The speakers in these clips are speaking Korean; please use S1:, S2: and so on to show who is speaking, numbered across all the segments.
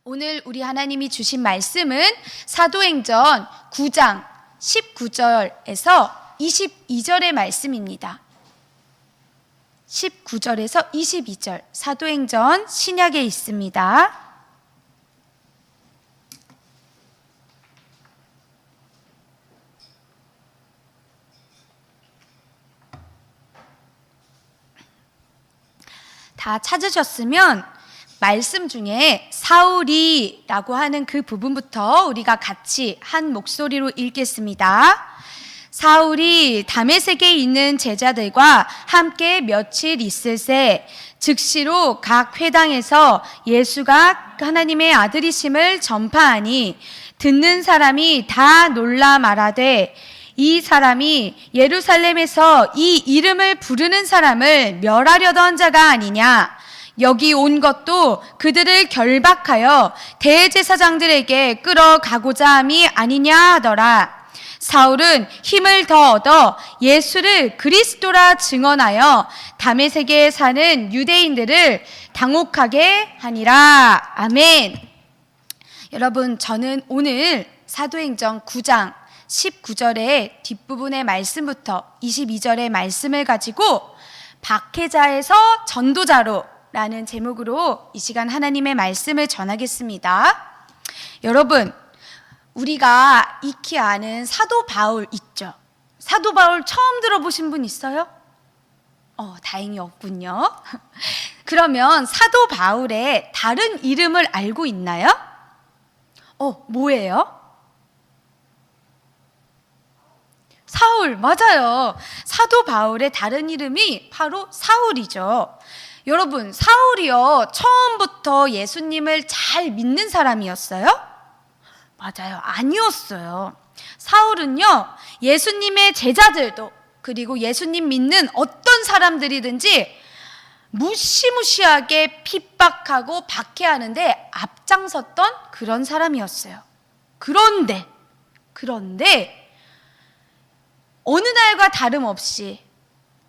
S1: 오늘 우리 하나님이 주신 말씀은 사도행전 9장 19절에서 22절의 말씀입니다. 19절에서 22절 사도행전 신약에 있습니다. 다 찾으셨으면 말씀 중에 사울이라고 하는 그 부분부터 우리가 같이 한 목소리로 읽겠습니다. 사울이 다메섹에 있는 제자들과 함께 며칠 있을새 즉시로 각 회당에서 예수가 하나님의 아들이심을 전파하니 듣는 사람이 다 놀라 말하되 이 사람이 예루살렘에서 이 이름을 부르는 사람을 멸하려던 자가 아니냐. 여기 온 것도 그들을 결박하여 대제사장들에게 끌어가고자 함이 아니냐 하더라. 사울은 힘을 더 얻어 예수를 그리스도라 증언하여 다메섹에 사는 유대인들을 당혹하게 하니라. 아멘. 여러분, 저는 오늘 사도행전 9장 19절의 뒷부분의 말씀부터 22절의 말씀을 가지고 박해자에서 전도자로 라는 제목으로 이 시간 하나님의 말씀을 전하겠습니다. 여러분, 우리가 익히 아는 사도 바울 있죠? 사도 바울 처음 들어보신 분 있어요? 다행히 없군요. 그러면 사도 바울의 다른 이름을 알고 있나요? 뭐예요? 사울, 맞아요. 사도 바울의 다른 이름이 바로 사울이죠. 여러분, 사울이요, 처음부터 예수님을 잘 믿는 사람이었어요? 맞아요. 아니었어요. 사울은요, 예수님의 제자들도 그리고 예수님 믿는 어떤 사람들이든지 무시무시하게 핍박하고 박해하는데 앞장섰던 그런 사람이었어요. 그런데 어느 날과 다름없이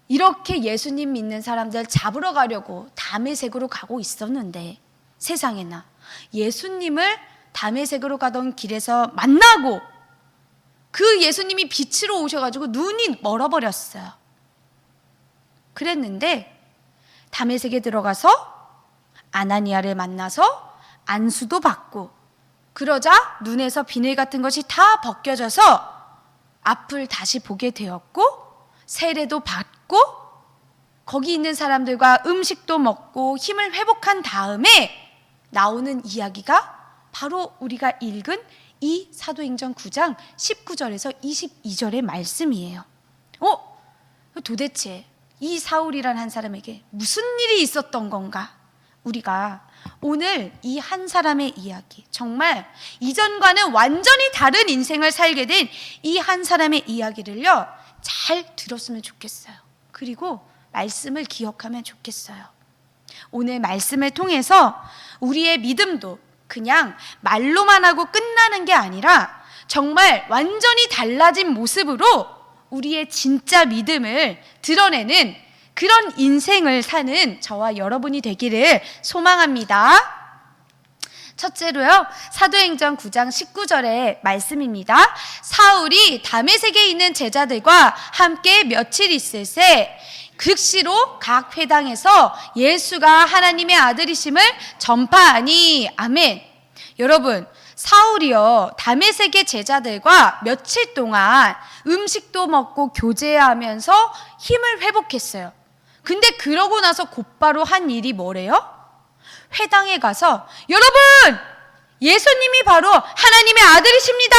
S1: 이렇게 예수님 믿는 사람들 잡으러 가려고 다메섹으로 가고 있었는데, 세상에나 예수님을 다메섹으로 가던 길에서 만나고 그 예수님이 빛으로 오셔가지고 눈이 멀어버렸어요. 그랬는데 다메섹에 들어가서 아나니아를 만나서 안수도 받고, 그러자 눈에서 비늘 같은 것이 다 벗겨져서 앞을 다시 보게 되었고, 세례도 받고, 거기 있는 사람들과 음식도 먹고 힘을 회복한 다음에 나오는 이야기가 바로 우리가 읽은 이 사도행전 9장 19절에서 22절의 말씀이에요. 도대체 이 사울이란 한 사람에게 무슨 일이 있었던 건가? 우리가 오늘 이 한 사람의 이야기, 정말 이전과는 완전히 다른 인생을 살게 된 이 한 사람의 이야기를요, 잘 들었으면 좋겠어요. 그리고 말씀을 기억하면 좋겠어요. 오늘 말씀을 통해서 우리의 믿음도 그냥 말로만 하고 끝나는 게 아니라 정말 완전히 달라진 모습으로 우리의 진짜 믿음을 드러내는 그런 인생을 사는 저와 여러분이 되기를 소망합니다. 첫째로요, 사도행전 9장 19절의 말씀입니다. 사울이 다메섹에 있는 제자들과 함께 며칠 있을새 즉시로 각 회당에서 예수가 하나님의 아들이심을 전파하니. 아멘. 여러분, 사울이요, 다메섹의 제자들과 며칠 동안 음식도 먹고 교제하면서 힘을 회복했어요. 근데 그러고 나서 곧바로 한 일이 뭐래요? 회당에 가서 여러분, 예수님이 바로 하나님의 아들이십니다.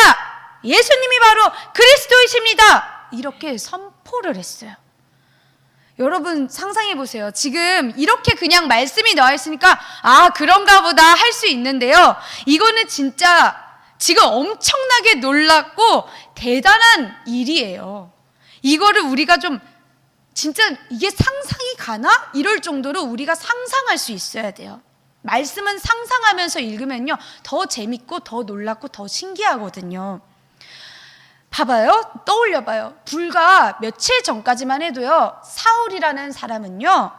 S1: 예수님이 바로 그리스도이십니다. 이렇게 선포를 했어요. 여러분 상상해 보세요. 지금 이렇게 그냥 말씀이 나와 있으니까 그런가 보다 할 수 있는데요, 이거는 진짜 지금 엄청나게 놀랍고 대단한 일이에요. 이거를 우리가 좀 진짜 이게 상상이 가나? 이럴 정도로 우리가 상상할 수 있어야 돼요. 말씀은 상상하면서 읽으면요, 더 재밌고 더 놀랍고 더 신기하거든요. 봐봐요. 떠올려봐요. 불과 며칠 전까지만 해도요, 사울이라는 사람은요,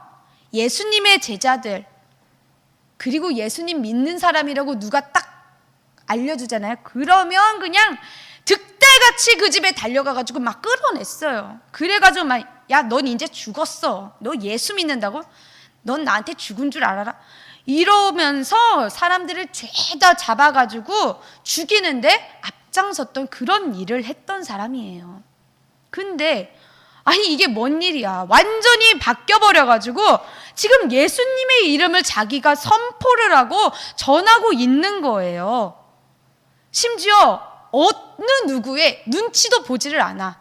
S1: 예수님의 제자들, 그리고 예수님 믿는 사람이라고 누가 딱 알려주잖아요. 그러면 그냥 득달같이 그 집에 달려가가지고 막 끌어냈어요. 그래가지고 막, 야, 넌 이제 죽었어. 너 예수 믿는다고? 넌 나한테 죽은 줄 알아라? 이러면서 사람들을 죄다 잡아가지고 죽이는데 앞장섰던 그런 일을 했던 사람이에요. 근데 아니 이게 뭔 일이야. 완전히 바뀌어버려가지고 지금 예수님의 이름을 자기가 선포를 하고 전하고 있는 거예요. 심지어 어느 누구의 눈치도 보지를 않아.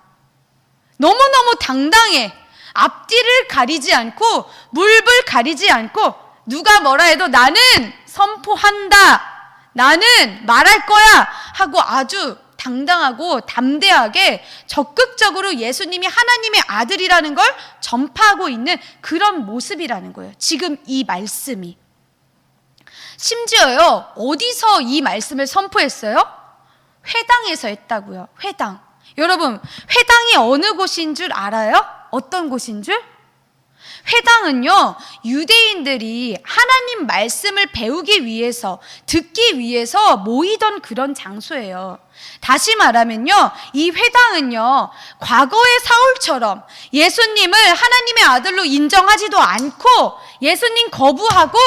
S1: 너무너무 당당해. 앞뒤를 가리지 않고 물불 가리지 않고 누가 뭐라 해도 나는 선포한다. 나는 말할 거야. 하고 아주 당당하고 담대하게 적극적으로 예수님이 하나님의 아들이라는 걸 전파하고 있는 그런 모습이라는 거예요. 지금 이 말씀이. 심지어요, 어디서 이 말씀을 선포했어요? 회당에서 했다고요. 회당. 여러분, 회당이 어느 곳인 줄 알아요? 어떤 곳인 줄? 회당은요, 유대인들이 하나님 말씀을 배우기 위해서, 듣기 위해서 모이던 그런 장소예요. 다시 말하면요, 이 회당은요, 과거의 사울처럼 예수님을 하나님의 아들로 인정하지도 않고 예수님 거부하고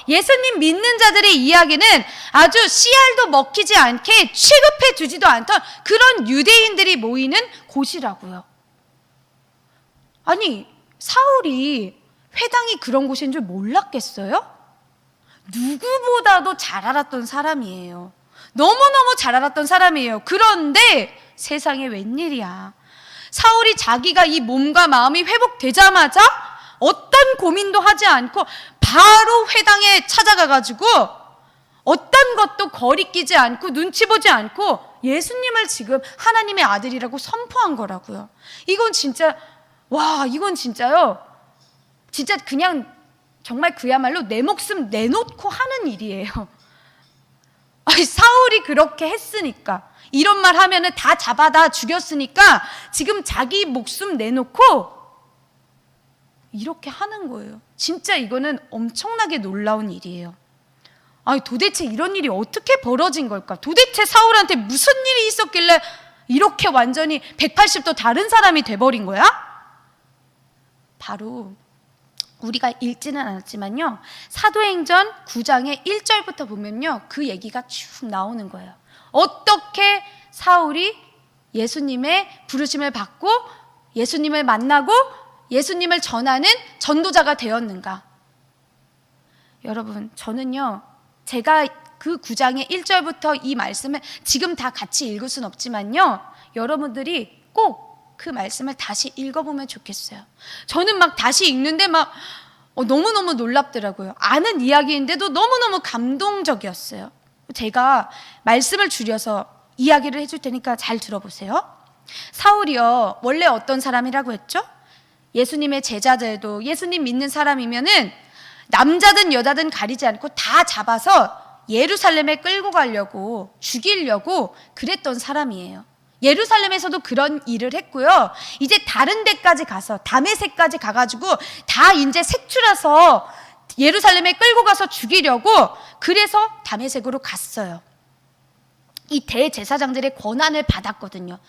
S1: 예수님 믿는 자들의 이야기는 아주 씨알도 먹히지 않게 취급해 주지도 않던 그런 유대인들이 모이는 곳이라고요. 아니, 사울이 회당이 그런 곳인 줄 몰랐겠어요? 누구보다도 잘 알았던 사람이에요. 너무너무 잘 알았던 사람이에요. 그런데 세상에 웬일이야. 사울이 자기가 이 몸과 마음이 회복되자마자 어떤 고민도 하지 않고 바로 회당에 찾아가가지고 어떤 것도 거리끼지 않고 눈치 보지 않고 예수님을 지금 하나님의 아들이라고 선포한 거라고요. 이건 진짜, 와, 이건 진짜요. 진짜 그냥 정말 그야말로 내 목숨 내놓고 하는 일이에요. 아니, 사울이 그렇게 했으니까, 이런 말 하면은 다 잡아다 죽였으니까 지금 자기 목숨 내놓고 이렇게 하는 거예요. 진짜 이거는 엄청나게 놀라운 일이에요. 아니, 도대체 이런 일이 어떻게 벌어진 걸까? 도대체 사울한테 무슨 일이 있었길래 이렇게 완전히 180도 다른 사람이 돼버린 거야? 바로 우리가 읽지는 않았지만요, 사도행전 9장의 1절부터 보면요, 그 얘기가 쭉 나오는 거예요. 어떻게 사울이 예수님의 부르심을 받고 예수님을 만나고 예수님을 전하는 전도자가 되었는가? 여러분, 저는요, 제가 그 9장의 1절부터 이 말씀을 지금 다 같이 읽을 순 없지만요, 여러분들이 꼭 그 말씀을 다시 읽어보면 좋겠어요. 저는 막 다시 읽는데 막 너무너무 놀랍더라고요. 아는 이야기인데도 너무너무 감동적이었어요. 제가 말씀을 줄여서 이야기를 해줄 테니까 잘 들어보세요. 사울이요, 원래 어떤 사람이라고 했죠? 예수님의 제자들도 예수님 믿는 사람이면은 남자든 여자든 가리지 않고 다 잡아서 예루살렘에 끌고 가려고, 죽이려고 그랬던 사람이에요. 예루살렘에서도 그런 일을 했고요. 이제 다른 데까지 가서, 다메섹까지 가가지고 다 이제 색출해서 예루살렘에 끌고 가서 죽이려고, 그래서 다메섹으로 갔어요. 이 대제사장들의 권한을 받았거든요.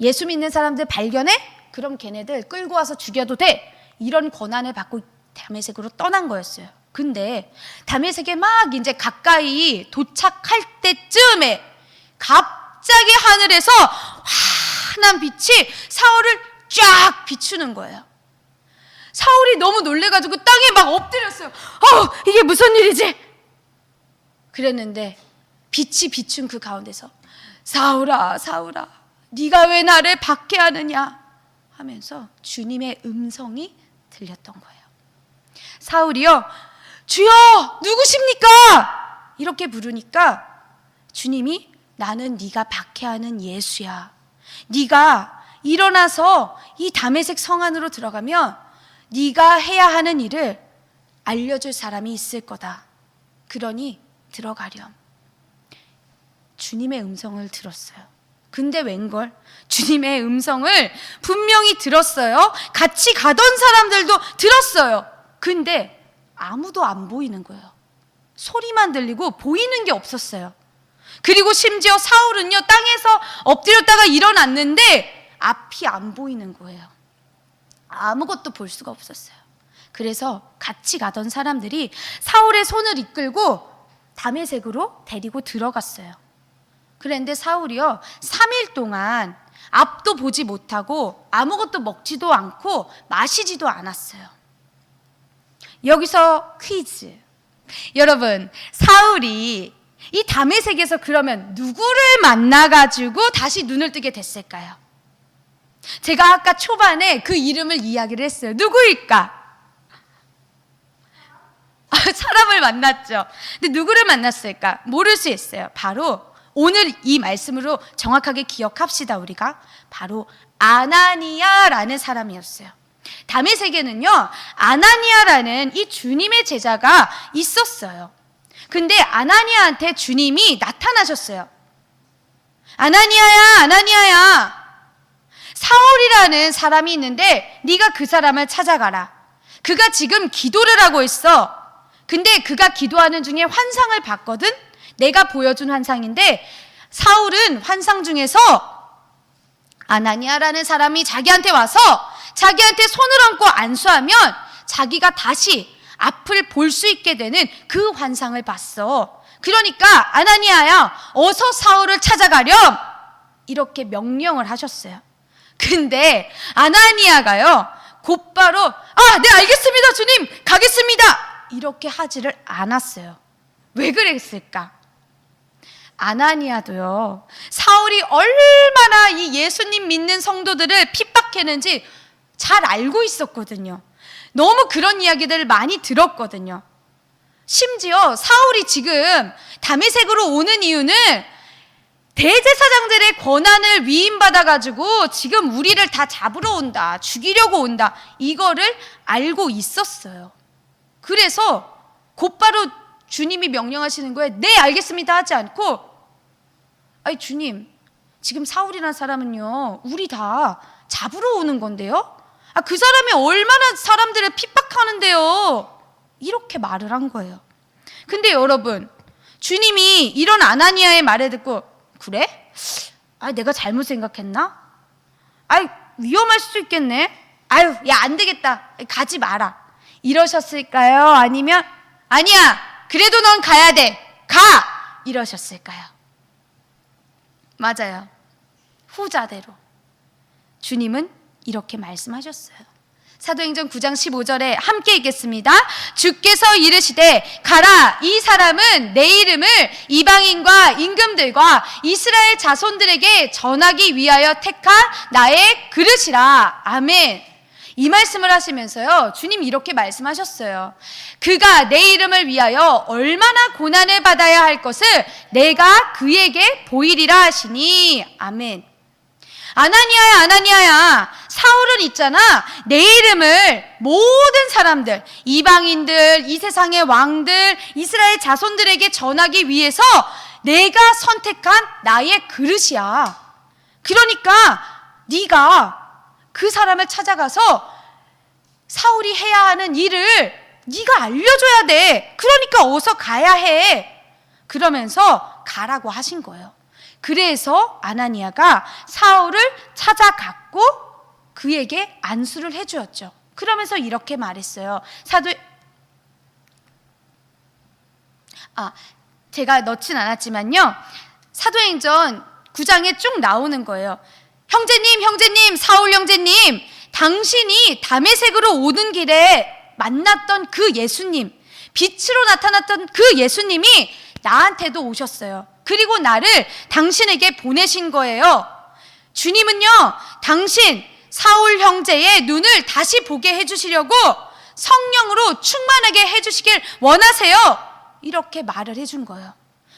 S1: 예수 믿는 사람들 발견해? 그럼 걔네들 끌고 와서 죽여도 돼. 이런 권한을 받고 다메섹으로 떠난 거였어요. 근데 다메섹에 막 이제 가까이 도착할 때쯤에 갑자기 하늘에서 환한 빛이 사울을 쫙 비추는 거예요. 사울이 너무 놀래가지고 땅에 막 엎드렸어요. 이게 무슨 일이지? 그랬는데 빛이 비춘 그 가운데서 사울아, 사울아, 네가 왜 나를 박해하느냐 하면서 주님의 음성이 들렸던 거예요. 사울이요, 주여 누구십니까? 이렇게 부르니까 주님이 나는 네가 박해하는 예수야. 네가 일어나서 이 다메섹 성 안으로 들어가면 네가 해야 하는 일을 알려줄 사람이 있을 거다. 그러니 들어가렴. 주님의 음성을 들었어요. 근데 웬걸? 주님의 음성을 분명히 들었어요. 같이 가던 사람들도 들었어요. 근데 아무도 안 보이는 거예요. 소리만 들리고 보이는 게 없었어요. 그리고 심지어 사울은요, 땅에서 엎드렸다가 일어났는데 앞이 안 보이는 거예요. 아무것도 볼 수가 없었어요. 그래서 같이 가던 사람들이 사울의 손을 이끌고 다메섹으로 데리고 들어갔어요. 그런데 사울이요, 3일 동안 앞도 보지 못하고 아무것도 먹지도 않고 마시지도 않았어요. 여기서 퀴즈. 여러분, 사울이 이 다메섹에서 그러면 누구를 만나가지고 다시 눈을 뜨게 됐을까요? 제가 아까 초반에 그 이름을 이야기를 했어요. 누구일까? 사람을 만났죠. 근데 누구를 만났을까? 모를 수 있어요. 바로 오늘 이 말씀으로 정확하게 기억합시다. 우리가 바로 아나니아라는 사람이었어요. 다메섹에는요, 아나니아라는 이 주님의 제자가 있었어요. 근데 아나니아한테 주님이 나타나셨어요. 아나니아야, 아나니아야, 사울이라는 사람이 있는데 네가 그 사람을 찾아가라. 그가 지금 기도를 하고 있어. 근데 그가 기도하는 중에 환상을 봤거든. 내가 보여준 환상인데 사울은 환상 중에서 아나니아라는 사람이 자기한테 와서 자기한테 손을 얹고 안수하면 자기가 다시 앞을 볼 수 있게 되는 그 환상을 봤어. 그러니까 아나니아야, 어서 사울을 찾아가렴, 이렇게 명령을 하셨어요. 근데 아나니아가요, 곧바로 네, 알겠습니다 주님, 가겠습니다, 이렇게 하지를 않았어요. 왜 그랬을까? 아나니아도요, 사울이 얼마나 이 예수님 믿는 성도들을 핍박했는지 잘 알고 있었거든요. 너무 그런 이야기들을 많이 들었거든요. 심지어 사울이 지금 다메섹으로 오는 이유는 대제사장들의 권한을 위임받아가지고 지금 우리를 다 잡으러 온다, 죽이려고 온다, 이거를 알고 있었어요. 그래서 곧바로 주님이 명령하시는 거예요. 네, 알겠습니다 하지 않고, 아니 주님, 지금 사울이라는 사람은요, 우리 다 잡으러 오는 건데요, 그 사람이 얼마나 사람들을 핍박하는데요, 이렇게 말을 한 거예요. 근데 여러분, 주님이 이런 아나니아의 말을 듣고, 그래? 내가 잘못 생각했나? 위험할 수도 있겠네. 야, 안 되겠다, 가지 마라, 이러셨을까요? 아니면 아니야, 그래도 넌 가야 돼, 가, 이러셨을까요? 맞아요. 후자대로 주님은 이렇게 말씀하셨어요. 사도행전 9장 15절에 함께 읽겠습니다. 주께서 이르시되 가라, 이 사람은 내 이름을 이방인과 임금들과 이스라엘 자손들에게 전하기 위하여 택한 나의 그릇이라. 아멘. 이 말씀을 하시면서요, 주님 이렇게 말씀하셨어요. 그가 내 이름을 위하여 얼마나 고난을 받아야 할 것을 내가 그에게 보이리라 하시니. 아멘. 아나니아야, 아나니아야, 사울은 있잖아, 내 이름을 모든 사람들, 이방인들, 이 세상의 왕들, 이스라엘 자손들에게 전하기 위해서 내가 선택한 나의 그릇이야. 그러니까 네가 그 사람을 찾아가서 사울이 해야 하는 일을 네가 알려줘야 돼. 그러니까 어서 가야 해. 그러면서 가라고 하신 거예요. 그래서 아나니아가 사울을 찾아갔고 그에게 안수를 해주었죠. 그러면서 이렇게 말했어요. 제가 넣진 않았지만요, 사도행전 9장에 쭉 나오는 거예요. 형제님, 사울 형제님, 당신이 다메섹으로 오는 길에 만났던 그 예수님, 빛으로 나타났던 그 예수님이 나한테도 오셨어요. 그리고 나를 당신에게 보내신 거예요. 주님은요, 당신 사울 형제의 눈을 다시 보게 해주시려고 성령으로 충만하게 해주시길 원하세요. 이렇게 말을 해준 거예요.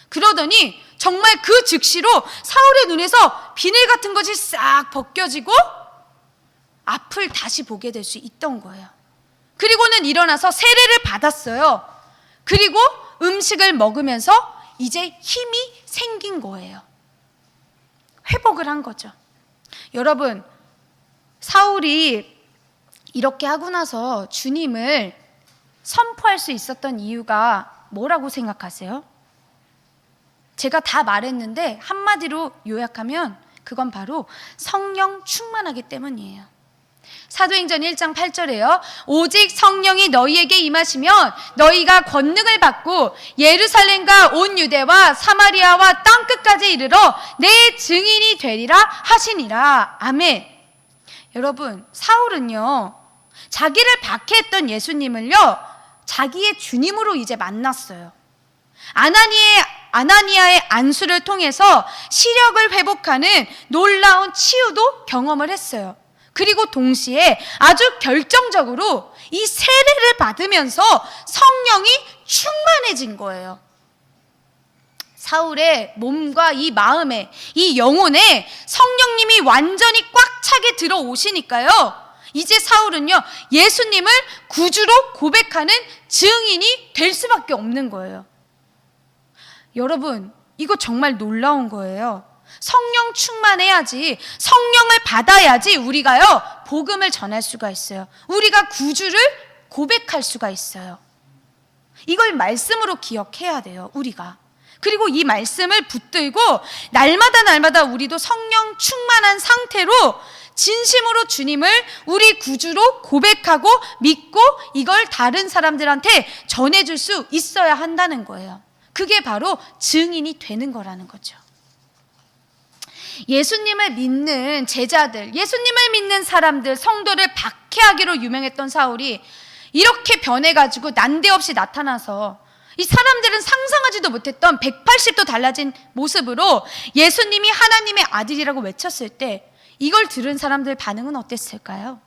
S1: 그러더니 정말 그 즉시로 사울의 눈에서 비늘 같은 것이 싹 벗겨지고 앞을 다시 보게 될 수 있던 거예요. 그리고는 일어나서 세례를 받았어요. 그리고 음식을 먹으면서 이제 힘이 생긴 거예요. 회복을 한 거죠. 여러분, 사울이 이렇게 하고 나서 주님을 선포할 수 있었던 이유가 뭐라고 생각하세요? 제가 다 말했는데 한마디로 요약하면 그건 바로 성령 충만하기 때문이에요. 사도행전 1장 8절에요. 오직 성령이 너희에게 임하시면 너희가 권능을 받고 예루살렘과 온 유대와 사마리아와 땅끝까지 이르러 내 증인이 되리라 하시니라. 아멘. 여러분, 사울은요, 자기를 박해했던 예수님을요, 자기의 주님으로 이제 만났어요. 아나니아의 안수를 통해서 시력을 회복하는 놀라운 치유도 경험을 했어요. 그리고 동시에 아주 결정적으로 이 세례를 받으면서 성령이 충만해진 거예요. 사울의 몸과 이 마음에, 이 영혼에 성령님이 완전히 꽉 차게 들어오시니까요, 이제 사울은요, 예수님을 구주로 고백하는 증인이 될 수밖에 없는 거예요. 여러분, 이거 정말 놀라운 거예요. 성령 충만해야지, 성령을 받아야지 우리가요, 복음을 전할 수가 있어요. 우리가 구주를 고백할 수가 있어요. 이걸 말씀으로 기억해야 돼요, 우리가. 그리고 이 말씀을 붙들고 날마다 우리도 성령 충만한 상태로 진심으로 주님을 우리 구주로 고백하고 믿고 이걸 다른 사람들한테 전해줄 수 있어야 한다는 거예요. 그게 바로 증인이 되는 거라는 거죠. 예수님을 믿는 제자들, 예수님을 믿는 사람들, 성도를 박해하기로 유명했던 사울이 이렇게 변해가지고 난데없이 나타나서 이 사람들은 상상하지도 못했던 180도 달라진 모습으로 예수님이 하나님의 아들이라고 외쳤을 때 이걸 들은 사람들 반응은 어땠을까요?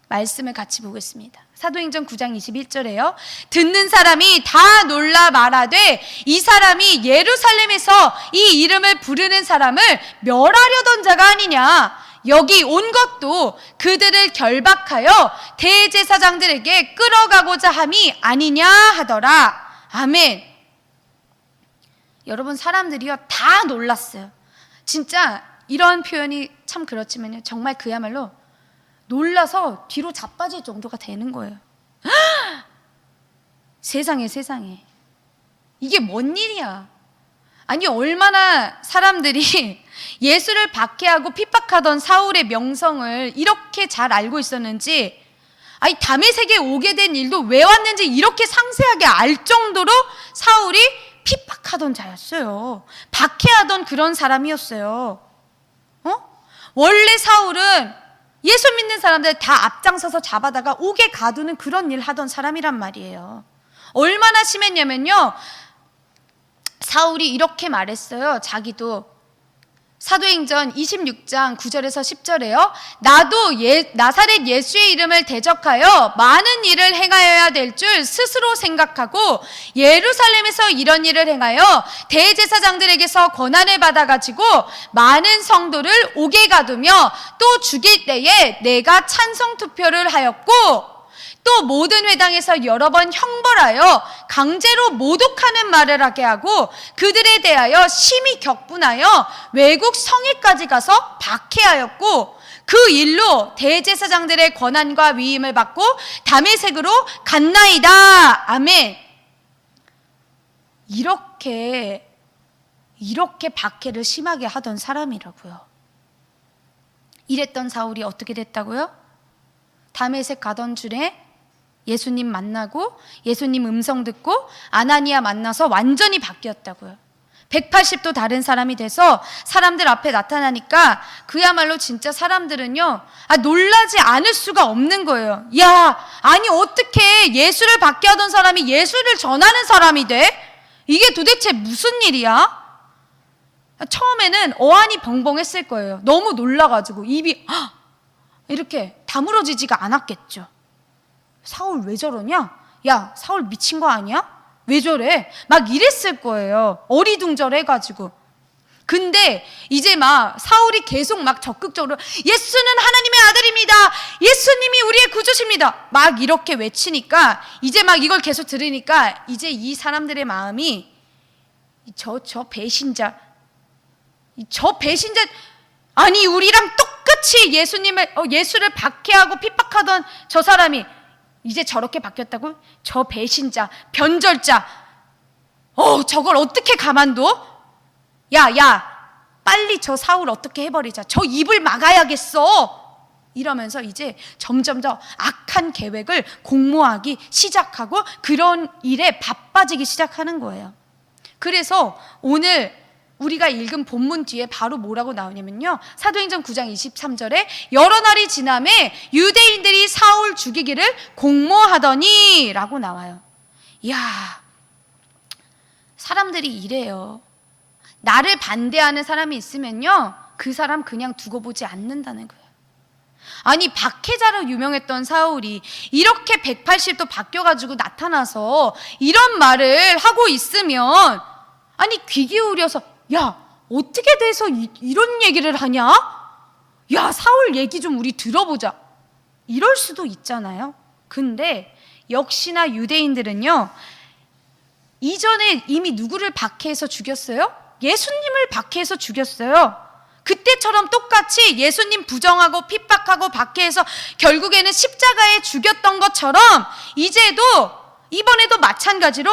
S1: 말씀을 같이 보겠습니다. 사도행전 9장 21절에요. 듣는 사람이 다 놀라 말하되 이 사람이 예루살렘에서 이 이름을 부르는 사람을 멸하려던 자가 아니냐. 여기 온 것도 그들을 결박하여 대제사장들에게 끌어가고자 함이 아니냐 하더라. 아멘. 여러분, 사람들이요 다 놀랐어요. 진짜 이런 표현이 참 그렇지만요, 정말 그야말로 놀라서 뒤로 자빠질 정도가 되는 거예요. 세상에 이게 뭔 일이야. 아니, 얼마나 사람들이 예수를 박해하고 핍박하던 사울의 명성을 이렇게 잘 알고 있었는지, 아니 다메섹에 오게 된 일도 왜 왔는지 이렇게 상세하게 알 정도로 사울이 핍박하던 자였어요. 박해하던 그런 사람이었어요. 원래 사울은 예수 믿는 사람들 다 앞장서서 잡아다가 옥에 가두는 그런 일 하던 사람이란 말이에요. 얼마나 심했냐면요, 사울이 이렇게 말했어요. 자기도 사도행전 26장 9절에서 10절에요. 나도 나사렛 예수의 이름을 대적하여 많은 일을 행하여야 될 줄 스스로 생각하고 예루살렘에서 이런 일을 행하여 대제사장들에게서 권한을 받아가지고 많은 성도를 옥에 가두며 또 죽일 때에 내가 찬성 투표를 하였고 또 모든 회당에서 여러 번 형벌하여 강제로 모독하는 말을 하게 하고 그들에 대하여 심히 격분하여 외국 성에까지 가서 박해하였고 그 일로 대제사장들의 권한과 위임을 받고 다메섹으로 갔나이다. 아멘. 이렇게 박해를 심하게 하던 사람이라고요. 이랬던 사울이 어떻게 됐다고요? 다메섹 가던 중에 예수님 만나고 예수님 음성 듣고 아나니아 만나서 완전히 바뀌었다고요. 180도 다른 사람이 돼서 사람들 앞에 나타나니까 그야말로 진짜 사람들은요, 놀라지 않을 수가 없는 거예요. 야, 아니 어떻게 예수를 박해하던 사람이 예수를 전하는 사람이 돼? 이게 도대체 무슨 일이야? 처음에는 어안이 벙벙했을 거예요. 너무 놀라가지고 입이 이렇게 다물어지지가 않았겠죠. 사울 왜 저러냐? 야, 사울 미친 거 아니야? 왜 저래? 막 이랬을 거예요. 어리둥절해가지고. 근데 이제 막 사울이 계속 막 적극적으로 예수는 하나님의 아들입니다. 예수님이 우리의 구주십니다. 막 이렇게 외치니까 이제 막 이걸 계속 들으니까 이제 이 사람들의 마음이 저 배신자 아니 우리랑 똑같이 예수를 박해하고 핍박하던 저 사람이 이제 저렇게 바뀌었다고? 저 배신자, 변절자, 저걸 어떻게 가만둬? 야, 빨리 저 사울 어떻게 해버리자. 저 입을 막아야겠어. 이러면서 이제 점점 더 악한 계획을 공모하기 시작하고 그런 일에 바빠지기 시작하는 거예요. 그래서 오늘 우리가 읽은 본문 뒤에 바로 뭐라고 나오냐면요, 사도행전 9장 23절에 여러 날이 지남에 유대인들이 사울 죽이기를 공모하더니 라고 나와요. 이야, 사람들이 이래요. 나를 반대하는 사람이 있으면요, 그 사람 그냥 두고 보지 않는다는 거예요. 아니, 박해자로 유명했던 사울이 이렇게 180도 바뀌어가지고 나타나서 이런 말을 하고 있으면, 아니, 귀 기울여서 야, 어떻게 돼서 이런 얘기를 하냐? 야, 사울 얘기 좀 우리 들어보자. 이럴 수도 있잖아요. 근데 역시나 유대인들은요, 이전에 이미 누구를 박해해서 죽였어요? 예수님을 박해해서 죽였어요. 그때처럼 똑같이 예수님 부정하고 핍박하고 박해해서 결국에는 십자가에 죽였던 것처럼 이번에도 마찬가지로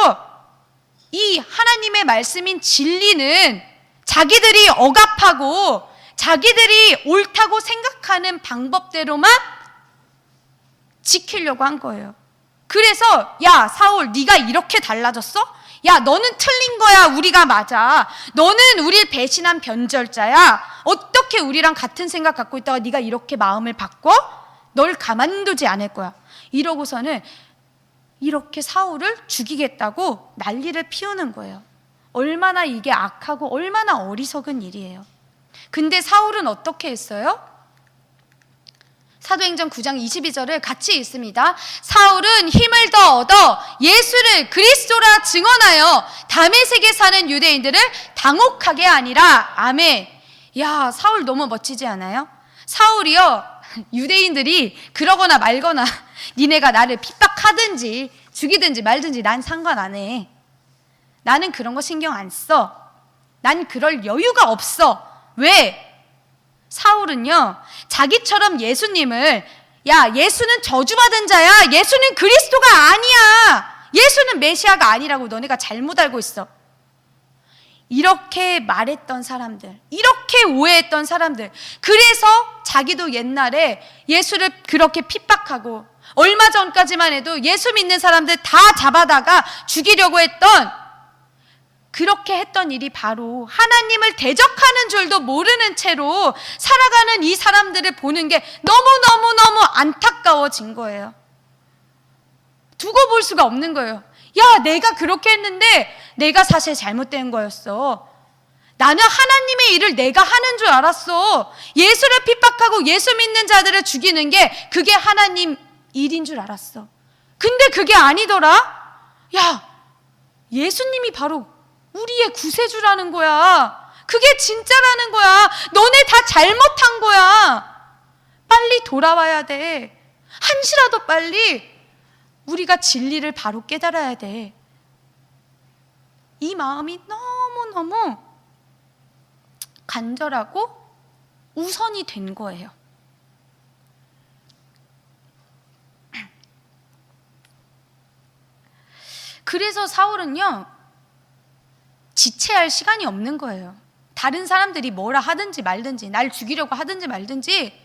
S1: 이 하나님의 말씀인 진리는 자기들이 억압하고 자기들이 옳다고 생각하는 방법대로만 지키려고 한 거예요. 그래서 야, 사울, 네가 이렇게 달라졌어? 야, 너는 틀린 거야. 우리가 맞아. 너는 우리를 배신한 변절자야. 어떻게 우리랑 같은 생각 갖고 있다가 네가 이렇게 마음을 바꿔? 널 가만두지 않을 거야. 이러고서는 이렇게 사울을 죽이겠다고 난리를 피우는 거예요. 얼마나 이게 악하고 얼마나 어리석은 일이에요. 근데 사울은 어떻게 했어요? 사도행전 9장 22절을 같이 읽습니다. 사울은 힘을 더 얻어 예수를 그리스도라 증언하여 다메섹에 사는 유대인들을 당혹하게 하니라. 아멘. 야, 사울 너무 멋지지 않아요? 사울이요, 유대인들이 그러거나 말거나 니네가 나를 핍박하든지 죽이든지 말든지 난 상관 안 해. 나는 그런 거 신경 안 써. 난 그럴 여유가 없어. 왜? 사울은요, 자기처럼 예수님을, 야, 예수는 저주받은 자야. 예수는 그리스도가 아니야. 예수는 메시아가 아니라고 너네가 잘못 알고 있어. 이렇게 말했던 사람들, 이렇게 오해했던 사람들, 그래서 자기도 옛날에 예수를 그렇게 핍박하고 얼마 전까지만 해도 예수 믿는 사람들 다 잡아다가 죽이려고 했던, 그렇게 했던 일이 바로 하나님을 대적하는 줄도 모르는 채로 살아가는 이 사람들을 보는 게 너무너무너무 안타까워진 거예요. 두고 볼 수가 없는 거예요. 야, 내가 그렇게 했는데 내가 사실 잘못된 거였어. 나는 하나님의 일을 내가 하는 줄 알았어. 예수를 핍박하고 예수 믿는 자들을 죽이는 게 그게 하나님 일인 줄 알았어. 근데 그게 아니더라? 야, 예수님이 바로 우리의 구세주라는 거야. 그게 진짜라는 거야. 너네 다 잘못한 거야. 빨리 돌아와야 돼. 한시라도 빨리 우리가 진리를 바로 깨달아야 돼. 이 마음이 너무너무 간절하고 우선이 된 거예요. 그래서 사울은요, 지체할 시간이 없는 거예요. 다른 사람들이 뭐라 하든지 말든지, 날 죽이려고 하든지 말든지,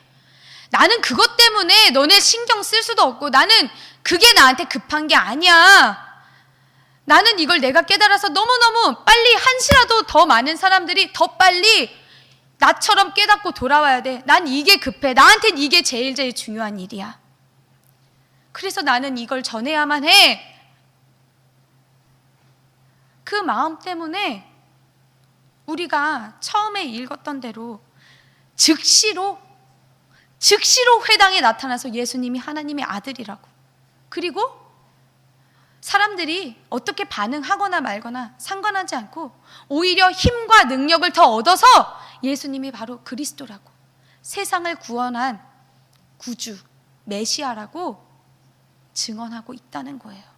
S1: 나는 그것 때문에 너네 신경 쓸 수도 없고, 나는 그게 나한테 급한 게 아니야. 나는 이걸 내가 깨달아서 너무너무 빨리 한시라도 더 많은 사람들이 더 빨리 나처럼 깨닫고 돌아와야 돼. 난 이게 급해. 나한텐 이게 제일 중요한 일이야. 그래서 나는 이걸 전해야만 해. 그 마음 때문에 우리가 처음에 읽었던 대로 즉시로 회당에 나타나서 예수님이 하나님의 아들이라고, 그리고 사람들이 어떻게 반응하거나 말거나 상관하지 않고 오히려 힘과 능력을 더 얻어서 예수님이 바로 그리스도라고, 세상을 구원한 구주 메시아라고 증언하고 있다는 거예요.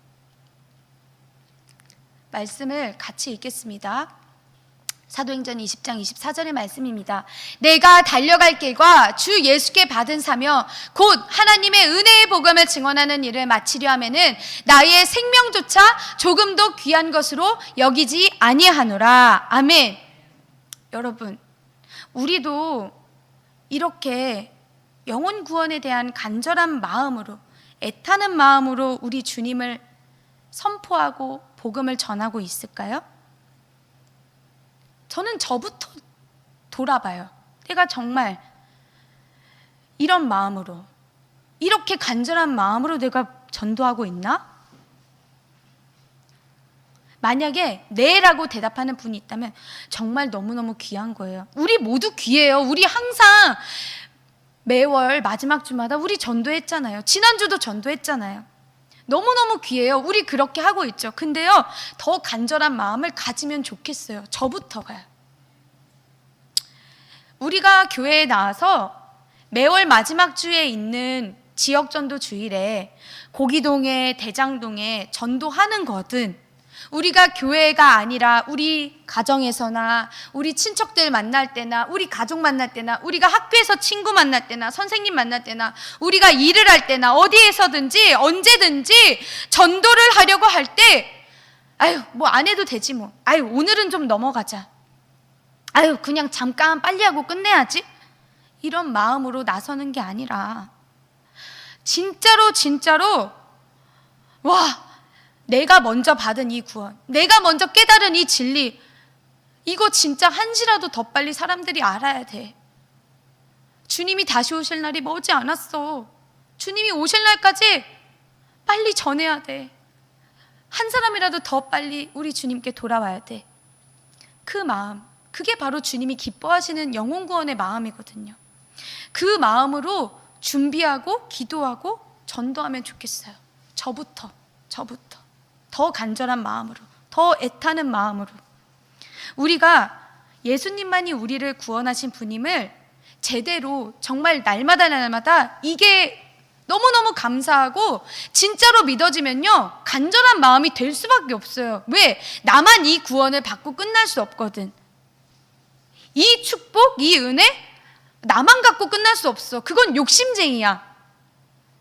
S1: 말씀을 같이 읽겠습니다. 사도행전 20장 24절의 말씀입니다. 내가 달려갈 길과 주 예수께 받은 사며 곧 하나님의 은혜의 복음을 증언하는 일을 마치려 하면은 나의 생명조차 조금도 귀한 것으로 여기지 아니하노라. 아멘. 여러분, 우리도 이렇게 영혼 구원에 대한 간절한 마음으로, 애타는 마음으로 우리 주님을 선포하고 복음을 전하고 있을까요? 저는 저부터 돌아봐요. 내가 정말 이런 마음으로, 이렇게 간절한 마음으로 내가 전도하고 있나? 만약에 네라고 대답하는 분이 있다면 정말 너무너무 귀한 거예요. 우리 모두 귀해요. 우리 항상 매월 마지막 주마다 우리 전도했잖아요. 지난주도 전도했잖아요. 너무너무 귀해요. 우리 그렇게 하고 있죠. 근데요, 더 간절한 마음을 가지면 좋겠어요. 저부터가요. 우리가 교회에 나와서 매월 마지막 주에 있는 지역 전도 주일에 고기동에, 대장동에 전도하는 것은 우리가 교회가 아니라 우리 가정에서나 우리 친척들 만날 때나 우리 가족 만날 때나 우리가 학교에서 친구 만날 때나 선생님 만날 때나 우리가 일을 할 때나 어디에서든지 언제든지 전도를 하려고 할 때 아유 뭐 안 해도 되지 뭐, 아유 오늘은 좀 넘어가자, 아유 그냥 잠깐 빨리 하고 끝내야지, 이런 마음으로 나서는 게 아니라 진짜로 와, 내가 먼저 받은 이 구원, 내가 먼저 깨달은 이 진리, 이거 진짜 한시라도 더 빨리 사람들이 알아야 돼. 주님이 다시 오실 날이 머지 않았어. 주님이 오실 날까지 빨리 전해야 돼. 한 사람이라도 더 빨리 우리 주님께 돌아와야 돼. 그 마음, 그게 바로 주님이 기뻐하시는 영혼 구원의 마음이거든요. 그 마음으로 준비하고 기도하고 전도하면 좋겠어요. 저부터 더 간절한 마음으로, 더 애타는 마음으로. 우리가 예수님만이 우리를 구원하신 분임을 제대로 정말 날마다 이게 너무너무 감사하고 진짜로 믿어지면요, 간절한 마음이 될 수밖에 없어요. 왜? 나만 이 구원을 받고 끝날 수 없거든. 이 축복, 이 은혜 나만 갖고 끝날 수 없어. 그건 욕심쟁이야.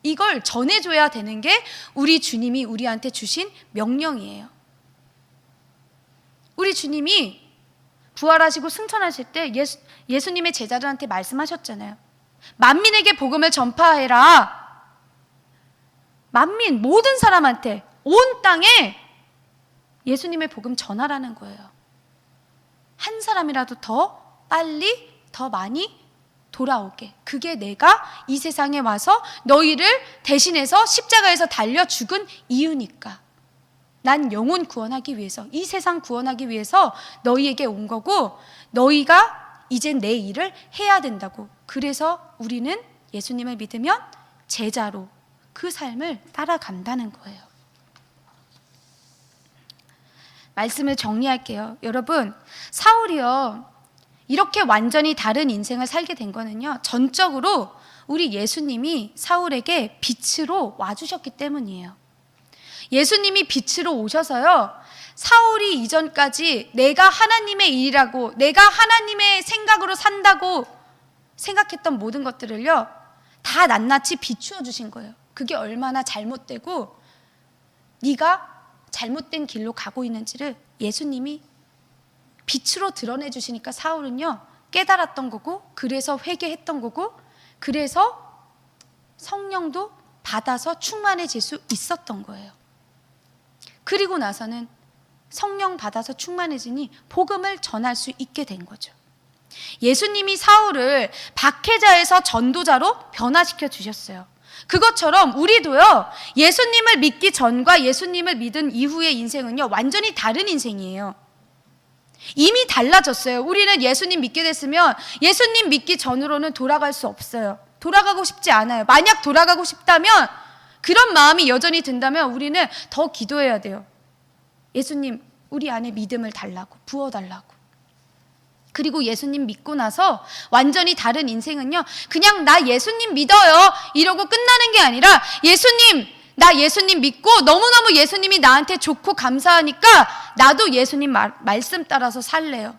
S1: 이걸 전해줘야 되는 게 우리 주님이 우리한테 주신 명령이에요. 우리 주님이 부활하시고 승천하실 때 예수님의 제자들한테 말씀하셨잖아요. 만민에게 복음을 전파해라. 만민, 모든 사람한테, 온 땅에 예수님의 복음 전하라는 거예요. 한 사람이라도 더 빨리, 더 많이 돌아오게. 그게 내가 이 세상에 와서 너희를 대신해서 십자가에서 달려 죽은 이유니까. 난 영혼 구원하기 위해서, 이 세상 구원하기 위해서 너희에게 온 거고, 너희가 이제 내 일을 해야 된다고. 그래서 우리는 예수님을 믿으면 제자로 그 삶을 따라간다는 거예요. 말씀을 정리할게요. 여러분, 사울이요, 이렇게 완전히 다른 인생을 살게 된 거는요, 전적으로 우리 예수님이 사울에게 빛으로 와주셨기 때문이에요. 예수님이 빛으로 오셔서요, 사울이 이전까지 내가 하나님의 일이라고, 내가 하나님의 생각으로 산다고 생각했던 모든 것들을요, 다 낱낱이 비추어 주신 거예요. 그게 얼마나 잘못되고 네가 잘못된 길로 가고 있는지를 예수님이 빛으로 드러내 주시니까 사울은요, 깨달았던 거고, 그래서 회개했던 거고, 그래서 성령도 받아서 충만해질 수 있었던 거예요. 그리고 나서는 성령 받아서 충만해지니 복음을 전할 수 있게 된 거죠. 예수님이 사울을 박해자에서 전도자로 변화시켜 주셨어요. 그것처럼 우리도요, 예수님을 믿기 전과 예수님을 믿은 이후의 인생은요, 완전히 다른 인생이에요. 이미 달라졌어요. 우리는 예수님 믿게 됐으면 예수님 믿기 전으로는 돌아갈 수 없어요. 돌아가고 싶지 않아요. 만약 돌아가고 싶다면, 그런 마음이 여전히 든다면 우리는 더 기도해야 돼요. 예수님, 우리 안에 믿음을 달라고, 부어달라고. 그리고 예수님 믿고 나서 완전히 다른 인생은요, 그냥 나 예수님 믿어요 이러고 끝나는 게 아니라, 예수님, 나 예수님 믿고 너무너무 예수님이 나한테 좋고 감사하니까 나도 예수님 말씀 따라서 살래요.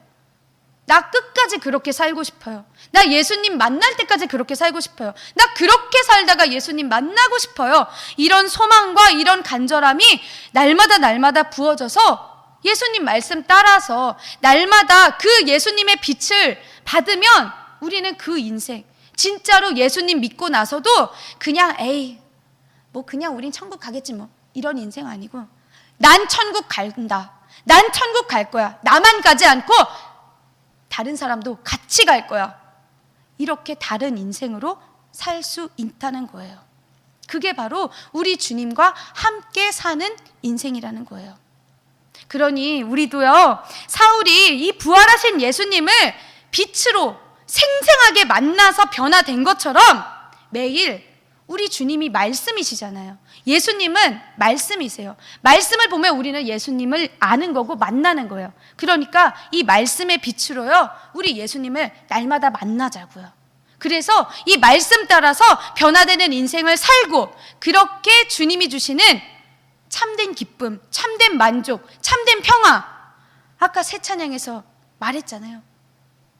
S1: 나 끝까지 그렇게 살고 싶어요. 나 예수님 만날 때까지 그렇게 살고 싶어요. 나 그렇게 살다가 예수님 만나고 싶어요. 이런 소망과 이런 간절함이 날마다 부어져서 예수님 말씀 따라서 날마다 그 예수님의 빛을 받으면 우리는 그 인생, 진짜로 예수님 믿고 나서도 그냥 뭐 그냥 우린 천국 가겠지 뭐, 이런 인생 아니고, 난 천국 간다, 난 천국 갈 거야, 나만 가지 않고 다른 사람도 같이 갈 거야, 이렇게 다른 인생으로 살 수 있다는 거예요. 그게 바로 우리 주님과 함께 사는 인생이라는 거예요. 그러니 우리도요, 사울이 이 부활하신 예수님을 빛으로 생생하게 만나서 변화된 것처럼 매일 우리 주님이 말씀이시잖아요. 예수님은 말씀이세요. 말씀을 보면 우리는 예수님을 아는 거고 만나는 거예요. 그러니까 이 말씀의 빛으로요, 우리 예수님을 날마다 만나자고요. 그래서 이 말씀 따라서 변화되는 인생을 살고, 그렇게 주님이 주시는 참된 기쁨, 참된 만족, 참된 평화, 아까 새 찬양에서 말했잖아요.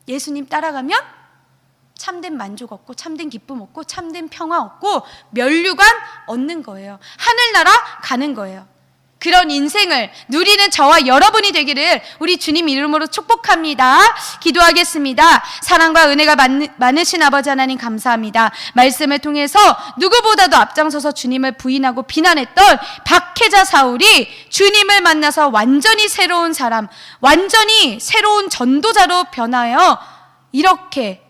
S1: 예수님 따라가면 참된 만족 얻고, 참된 기쁨 얻고, 참된 평화 얻고, 면류관 얻는 거예요. 하늘나라 가는 거예요. 그런 인생을 누리는 저와 여러분이 되기를 우리 주님 이름으로 축복합니다. 기도하겠습니다. 사랑과 은혜가 많으신 아버지 하나님 감사합니다. 말씀을 통해서 누구보다도 앞장서서 주님을 부인하고 비난했던 박해자 사울이 주님을 만나서 완전히 새로운 사람, 완전히 새로운 전도자로 변하여 이렇게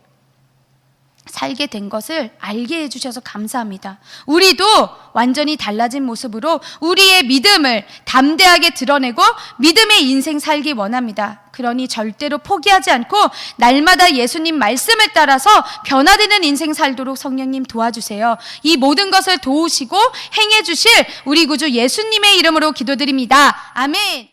S1: 살게 된 것을 알게 해주셔서 감사합니다. 우리도 완전히 달라진 모습으로 우리의 믿음을 담대하게 드러내고 믿음의 인생 살기 원합니다. 그러니 절대로 포기하지 않고 날마다 예수님 말씀을 따라서 변화되는 인생 살도록 성령님 도와주세요. 이 모든 것을 도우시고 행해 주실 우리 구주 예수님의 이름으로 기도드립니다. 아멘.